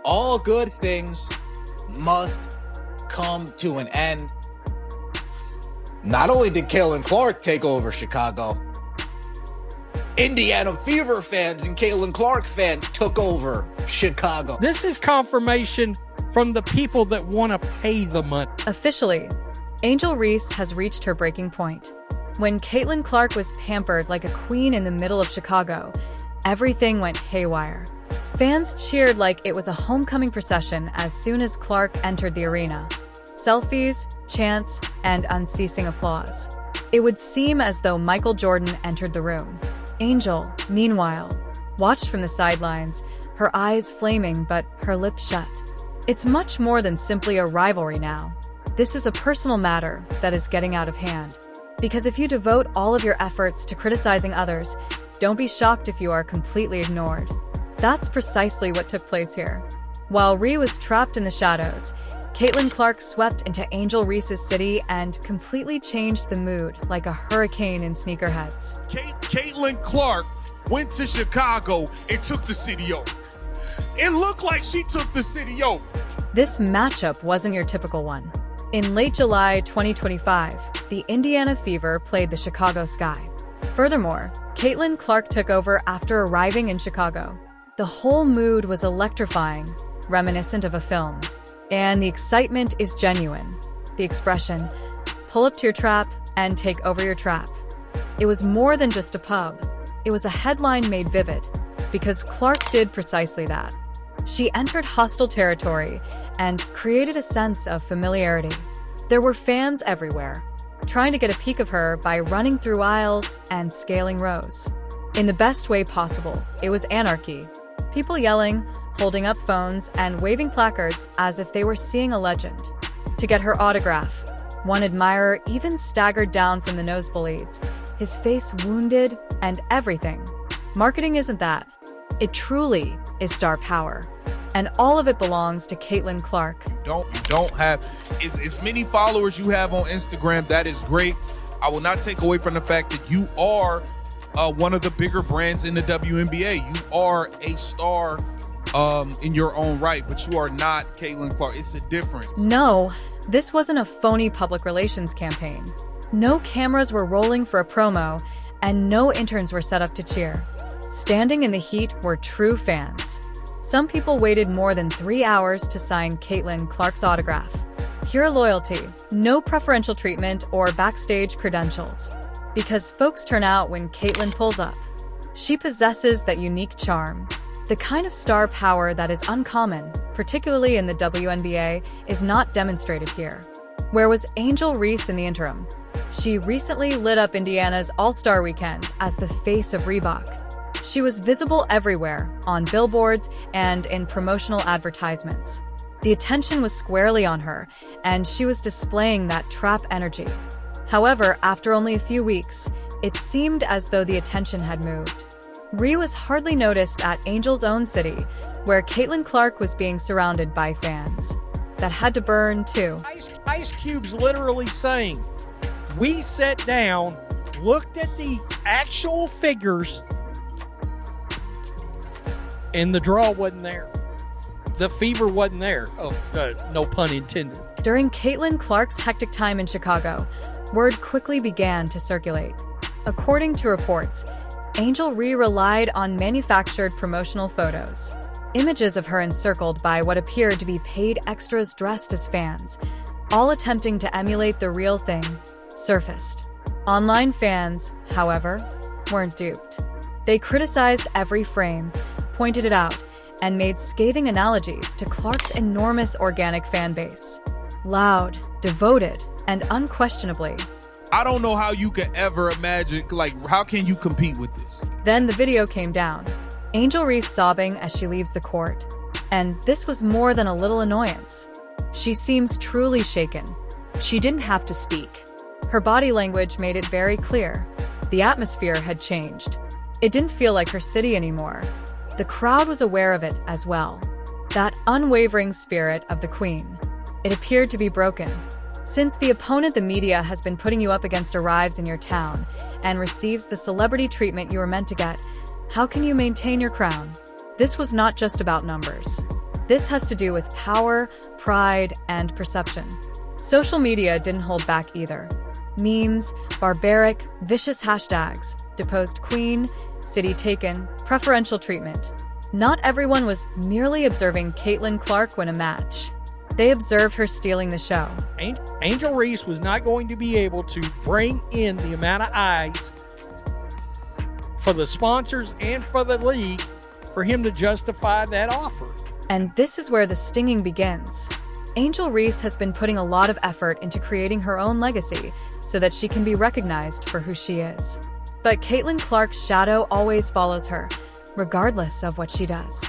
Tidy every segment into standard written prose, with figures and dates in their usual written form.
all good things must come to an end. Not only did Caitlin Clark take over Chicago, Indiana Fever fans and Caitlin Clark fans took over Chicago. This is confirmation from the people that want to pay the money. Officially, Angel Reese has reached her breaking point. When Caitlin Clark was pampered like a queen in the middle of Chicago, everything went haywire. Fans cheered like it was a homecoming procession as soon as Clark entered the arena. Selfies, chants, and unceasing applause. It would seem as though Michael Jordan entered the room. Angel, meanwhile, watched from the sidelines, her eyes flaming but her lips shut. It's much more than simply a rivalry now. This is a personal matter that is getting out of hand. Because if you devote all of your efforts to criticizing others, don't be shocked if you are completely ignored. That's precisely what took place here. While Rhea was trapped in the shadows, Caitlin Clark swept into Angel Reese's city and completely changed the mood like a hurricane in sneakerheads. Caitlin Clark went to Chicago and took the city over. It looked like she took the city over. This matchup wasn't your typical one. In late July 2025, the Indiana Fever played the Chicago Sky. Furthermore, Caitlin Clark took over after arriving in Chicago. The whole mood was electrifying, reminiscent of a film. And the excitement is genuine. The expression, pull up to your trap and take over your trap. It was more than just a pub. It was a headline made vivid, because Clark did precisely that. She entered hostile territory and created a sense of familiarity. There were fans everywhere, trying to get a peek of her by running through aisles and scaling rows. In the best way possible, it was anarchy. People yelling, holding up phones, and waving placards as if they were seeing a legend. To get her autograph, one admirer even staggered down from the nosebleeds, his face wounded and everything. Marketing isn't that. It truly is star power. And all of it belongs to Caitlin Clark. You don't have as many followers you have on Instagram. That is great. I will not take away from the fact that you are one of the bigger brands in the WNBA. You are a star in your own right, but you are not Caitlin Clark. It's a difference. No, this wasn't a phony public relations campaign. No cameras were rolling for a promo, and no interns were set up to cheer. Standing in the heat were true fans. Some people waited more than 3 hours to sign Caitlin Clark's autograph. Pure loyalty, no preferential treatment or backstage credentials. Because folks turn out when Caitlin pulls up. She possesses that unique charm. The kind of star power that is uncommon, particularly in the WNBA, is not demonstrated here. Where was Angel Reese in the interim? She recently lit up Indiana's All-Star Weekend as the face of Reebok. She was visible everywhere, on billboards and in promotional advertisements. The attention was squarely on her, and she was displaying that trap energy. However, after only a few weeks, it seemed as though the attention had moved. Rhea was hardly noticed at Angel's own city, where Caitlin Clark was being surrounded by fans. That had to burn, too. Ice Cube's literally saying, we sat down, looked at the actual figures, and the draw wasn't there. The fever wasn't there. No pun intended. During Caitlin Clark's hectic time in Chicago, word quickly began to circulate. According to reports, Angel Reese relied on manufactured promotional photos. Images of her encircled by what appeared to be paid extras dressed as fans, all attempting to emulate the real thing, surfaced. Online fans, however, weren't duped. They criticized every frame, pointed it out, and made scathing analogies to Clark's enormous organic fan base. Loud, devoted, and unquestionably. I don't know how you could ever imagine, how can you compete with this? Then the video came down. Angel Reese sobbing as she leaves the court. And this was more than a little annoyance. She seems truly shaken. She didn't have to speak. Her body language made it very clear. The atmosphere had changed. It didn't feel like her city anymore. The crowd was aware of it as well. That unwavering spirit of the queen. It appeared to be broken. Since the opponent the media has been putting you up against arrives in your town and receives the celebrity treatment you were meant to get, how can you maintain your crown? This was not just about numbers. This has to do with power, pride, and perception. Social media didn't hold back either. Memes, barbaric, vicious hashtags, deposed queen, city taken, preferential treatment. Not everyone was merely observing Caitlin Clark win a match. They observed her stealing the show. Angel Reese was not going to be able to bring in the amount of eyes for the sponsors and for the league for him to justify that offer. And this is where the stinging begins. Angel Reese has been putting a lot of effort into creating her own legacy so that she can be recognized for who she is. But Caitlin Clark's shadow always follows her, regardless of what she does.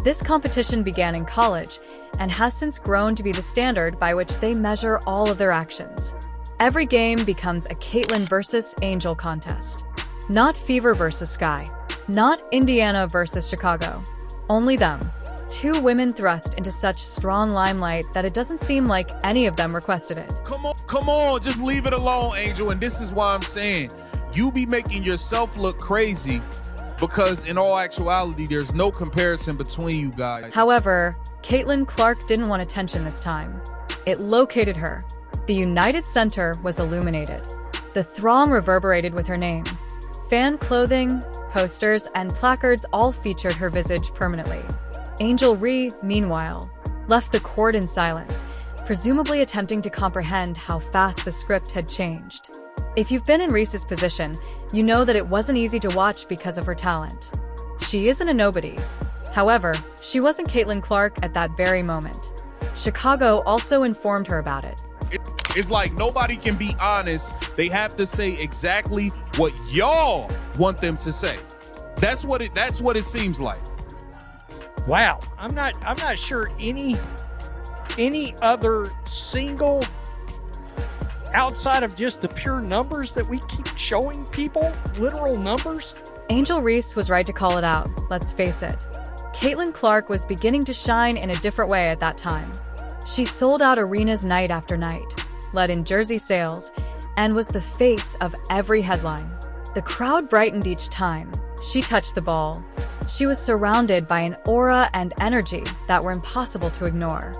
This competition began in college and has since grown to be the standard by which they measure all of their actions. Every game becomes a Caitlin versus Angel contest. Not Fever versus Sky. Not Indiana versus Chicago. Only them. Two women thrust into such strong limelight that it doesn't seem like any of them requested it. Come on, just leave it alone, Angel. And this is why I'm saying, you be making yourself look crazy because in all actuality, there's no comparison between you guys. However, Caitlin Clark didn't want attention this time. It located her. The United Center was illuminated. The throng reverberated with her name. Fan clothing, posters, and placards all featured her visage permanently. Angel Reese, meanwhile, left the court in silence, presumably attempting to comprehend how fast the script had changed. If you've been in Reese's position, you know that it wasn't easy to watch because of her talent. She isn't a nobody. However, she wasn't Caitlin Clark at that very moment. Chicago also informed her about it. It's like nobody can be honest. They have to say exactly what y'all want them to say. That's what it seems like. Wow, I'm not sure any other single, outside of just the pure numbers that we keep showing people, literal numbers. Angel Reese was right to call it out, let's face it. Caitlin Clark was beginning to shine in a different way at that time. She sold out arenas night after night, led in jersey sales, and was the face of every headline. The crowd brightened each time she touched the ball. She was surrounded by an aura and energy that were impossible to ignore.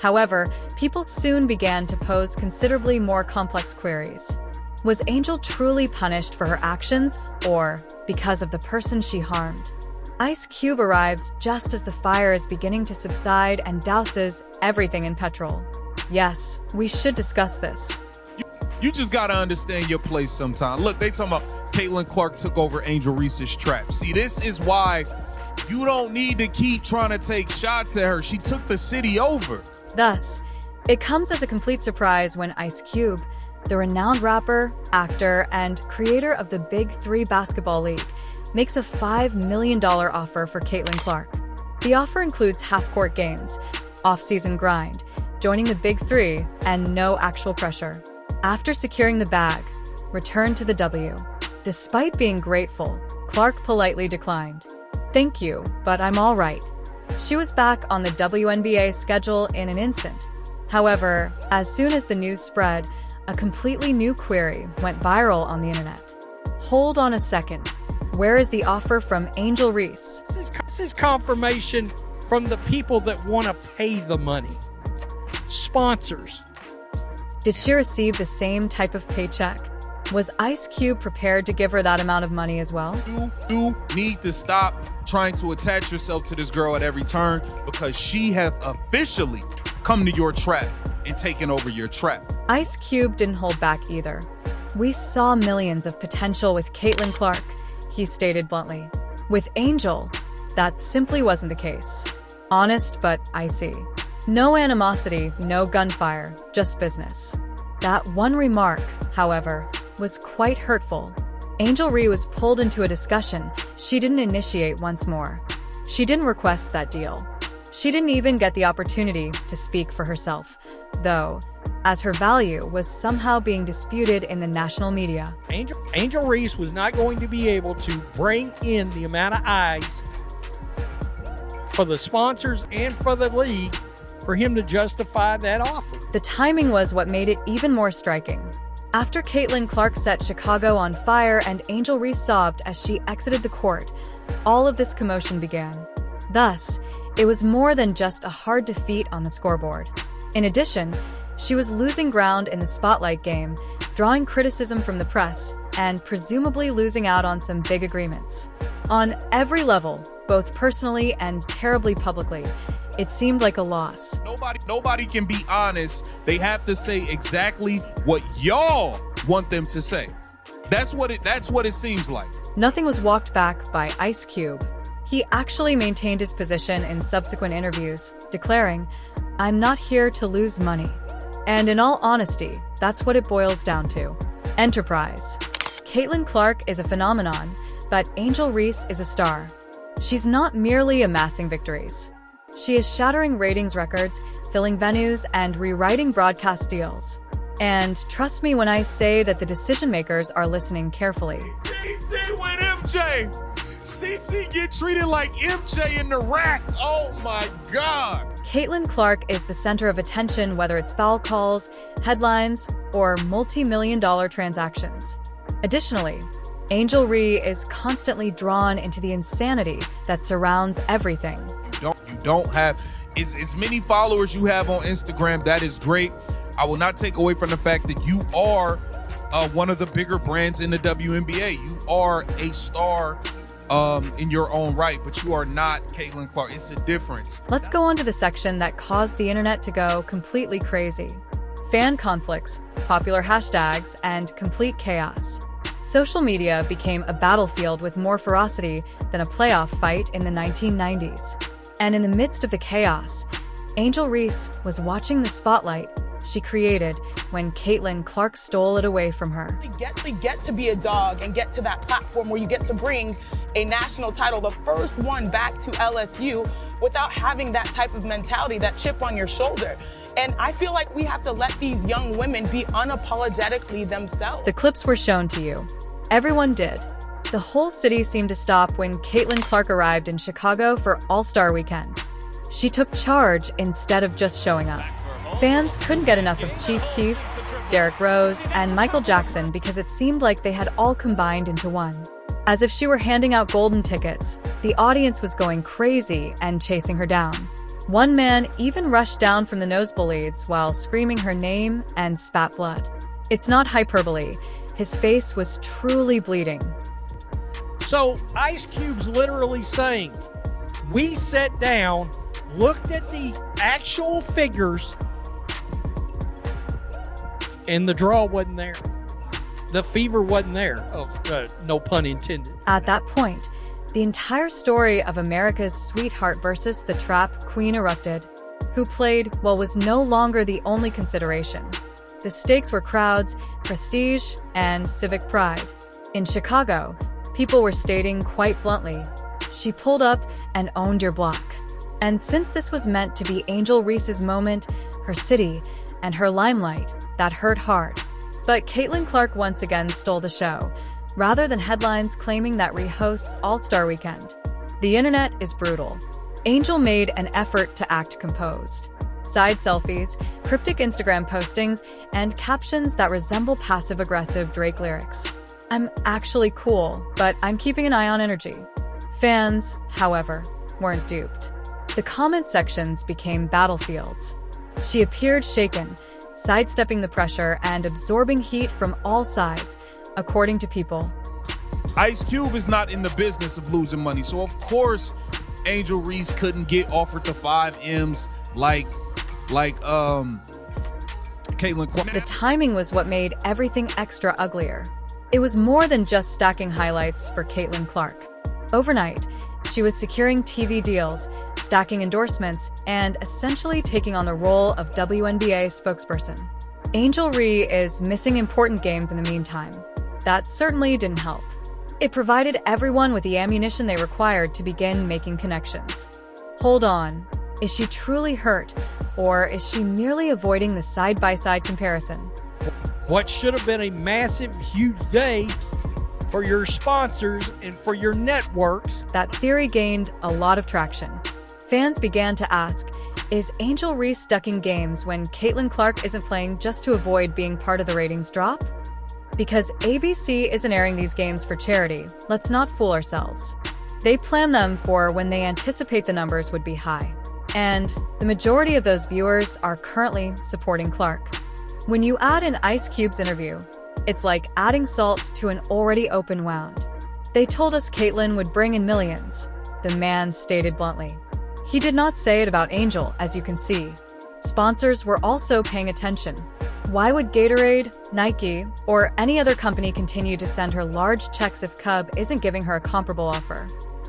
However, people soon began to pose considerably more complex queries. Was Angel truly punished for her actions, or because of the person she harmed? Ice Cube arrives just as the fire is beginning to subside and douses everything in petrol. Yes, we should discuss this. You just gotta understand your place sometime. Look, they talking about Caitlin Clark took over Angel Reese's trap. See, this is why you don't need to keep trying to take shots at her. She took the city over. Thus, it comes as a complete surprise when Ice Cube, the renowned rapper, actor, and creator of the Big Three basketball league, makes a $5 million offer for Caitlin Clark. The offer includes half-court games, off-season grind, joining the Big Three, and no actual pressure. After securing the bag, return to the W. Despite being grateful, Clark politely declined. "Thank you, but I'm all right." She was back on the WNBA schedule in an instant. However, as soon as the news spread, a completely new query went viral on the internet. Hold on a second. Where is the offer from Angel Reese? This is confirmation from the people that want to pay the money. Sponsors. Did she receive the same type of paycheck? Was Ice Cube prepared to give her that amount of money as well? You need to stop trying to attach yourself to this girl at every turn because she has officially come to your trap and taken over your trap. Ice Cube didn't hold back either. "We saw millions of potential with Caitlin Clark," he stated bluntly. With Angel, that simply wasn't the case. Honest but icy. No animosity, no gunfire, just business. That one remark, however, was quite hurtful. Angel Reese was pulled into a discussion she didn't initiate once more. She didn't request that deal. She didn't even get the opportunity to speak for herself, though, as her value was somehow being disputed in the national media. Angel Reese was not going to be able to bring in the amount of eyes for the sponsors and for the league for him to justify that offer. The timing was what made it even more striking. After Caitlin Clark set Chicago on fire and Angel Reese sobbed as she exited the court, all of this commotion began. Thus, It was more than just a hard defeat on the scoreboard. In addition, she was losing ground in the spotlight game, drawing criticism from the press, and presumably losing out on some big agreements. On every level, both personally and terribly publicly, it seemed like a loss. Nobody can be honest. They have to say exactly what y'all want them to say. That's what it seems like. Nothing was walked back by Ice Cube. He actually maintained his position in subsequent interviews, declaring, "I'm not here to lose money." And in all honesty, that's what it boils down to. Enterprise. Caitlin Clark is a phenomenon, but Angel Reese is a star. She's not merely amassing victories. She is shattering ratings records, filling venues, and rewriting broadcast deals. And trust me when I say that the decision makers are listening carefully. CC with MJ. CC get treated like MJ in the rack. Oh my God. Caitlin Clark is the center of attention, whether it's foul calls, headlines, or multi-million-dollar transactions. Additionally, Angel Reese is constantly drawn into the insanity that surrounds everything. You don't have as many followers you have on Instagram. That is great. I will not take away from the fact that you are one of the bigger brands in the WNBA. You are a star in your own right, but you are not Caitlin Clark. It's a difference. Let's go on to the section that caused the internet to go completely crazy. Fan conflicts, popular hashtags, and complete chaos. Social media became a battlefield with more ferocity than a playoff fight in the 1990s. And in the midst of the chaos, Angel Reese was watching the spotlight she created when Caitlin Clark stole it away from her. We get to be a dog and get to that platform where you get to bring a national title, the first one back to LSU, without having that type of mentality, that chip on your shoulder. And I feel like we have to let these young women be unapologetically themselves. The clips were shown to you. Everyone did. The whole city seemed to stop when Caitlin Clark arrived in Chicago for All-Star Weekend. She took charge instead of just showing up. Fans couldn't get enough of Chief Keef, Derrick Rose, and Michael Jackson because it seemed like they had all combined into one. As if she were handing out golden tickets, the audience was going crazy and chasing her down. One man even rushed down from the nosebleeds while screaming her name and spat blood. It's not hyperbole. His face was truly bleeding. So Ice Cube's literally saying, we sat down, looked at the actual figures, and the draw wasn't there. The fever wasn't there. Oh, no pun intended. At that point, the entire story of America's sweetheart versus the trap queen erupted. Who played well was no longer the only consideration. The stakes were crowds, prestige, and civic pride. In Chicago, people were stating quite bluntly, "She pulled up and owned your block." And since this was meant to be Angel Reese's moment, her city, and her limelight, that hurt hard. But Caitlin Clark once again stole the show, rather than headlines claiming that Reese hosts All-Star Weekend. The internet is brutal. Angel made an effort to act composed. Side selfies, cryptic Instagram postings, and captions that resemble passive-aggressive Drake lyrics. "I'm actually cool, but I'm keeping an eye on energy." Fans, however, weren't duped. The comment sections became battlefields. She appeared shaken, sidestepping the pressure and absorbing heat from all sides, according to people. Ice Cube is not in the business of losing money, so of course Angel Reese couldn't get offered the 5 M's like Caitlin Clark. The timing was what made everything extra uglier. It was more than just stacking highlights for Caitlin Clark. Overnight, she was securing TV deals, stacking endorsements, and essentially taking on the role of WNBA spokesperson. Angel Reese is missing important games in the meantime. That certainly didn't help. It provided everyone with the ammunition they required to begin making connections. Hold on, is she truly hurt, or is she merely avoiding the side-by-side comparison? What should have been a massive, huge day for your sponsors and for your networks. That theory gained a lot of traction. Fans began to ask, is Angel Reese ducking games when Caitlin Clark isn't playing just to avoid being part of the ratings drop? Because ABC isn't airing these games for charity, let's not fool ourselves. They plan them for when they anticipate the numbers would be high. And the majority of those viewers are currently supporting Clark. When you add in Ice Cube's interview, it's like adding salt to an already open wound. They told us Caitlyn would bring in millions, the man stated bluntly. He did not say it about Angel, as you can see. Sponsors were also paying attention. Why would Gatorade, Nike, or any other company continue to send her large checks if Cub isn't giving her a comparable offer?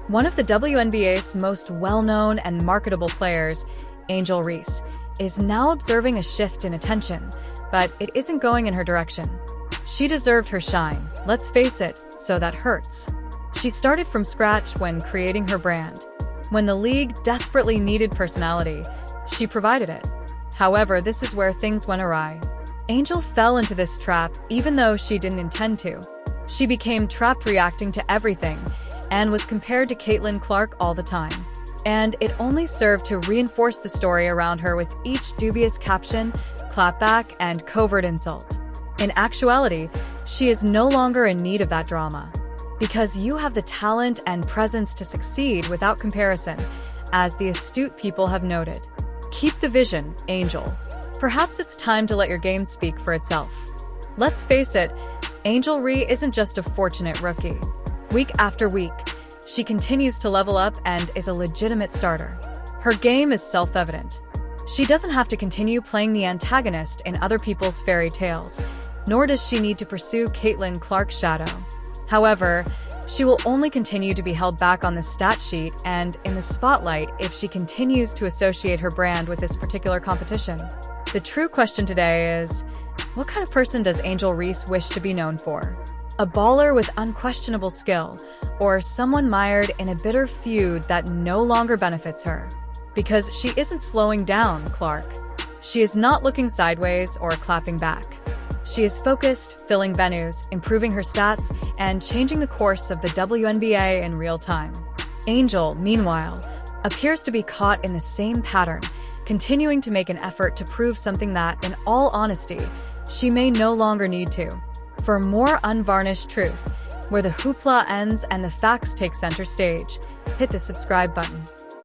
One of the WNBA's most well-known and marketable players, Angel Reese, is now observing a shift in attention, but it isn't going in her direction. She deserved her shine, let's face it, so that hurts. She started from scratch when creating her brand. When the league desperately needed personality, she provided it. However, this is where things went awry. Angel fell into this trap even though she didn't intend to. She became trapped reacting to everything and was compared to Caitlyn Clark all the time. And it only served to reinforce the story around her with each dubious caption, clapback, and covert insult. In actuality, she is no longer in need of that drama. Because you have the talent and presence to succeed without comparison, as the astute people have noted. Keep the vision, Angel. Perhaps it's time to let your game speak for itself. Let's face it, Angel Reese isn't just a fortunate rookie. Week after week, she continues to level up and is a legitimate starter. Her game is self-evident. She doesn't have to continue playing the antagonist in other people's fairy tales, nor does she need to pursue Caitlyn Clark's shadow. However, she will only continue to be held back on the stat sheet and in the spotlight if she continues to associate her brand with this particular competition. The true question today is, what kind of person does Angel Reese wish to be known for? A baller with unquestionable skill, or someone mired in a bitter feud that no longer benefits her? Because she isn't slowing down, Clark. She is not looking sideways or clapping back. She is focused, filling venues, improving her stats, and changing the course of the WNBA in real time. Angel, meanwhile, appears to be caught in the same pattern, continuing to make an effort to prove something that, in all honesty, she may no longer need to. For more unvarnished truth, where the hoopla ends and the facts take center stage, hit the subscribe button.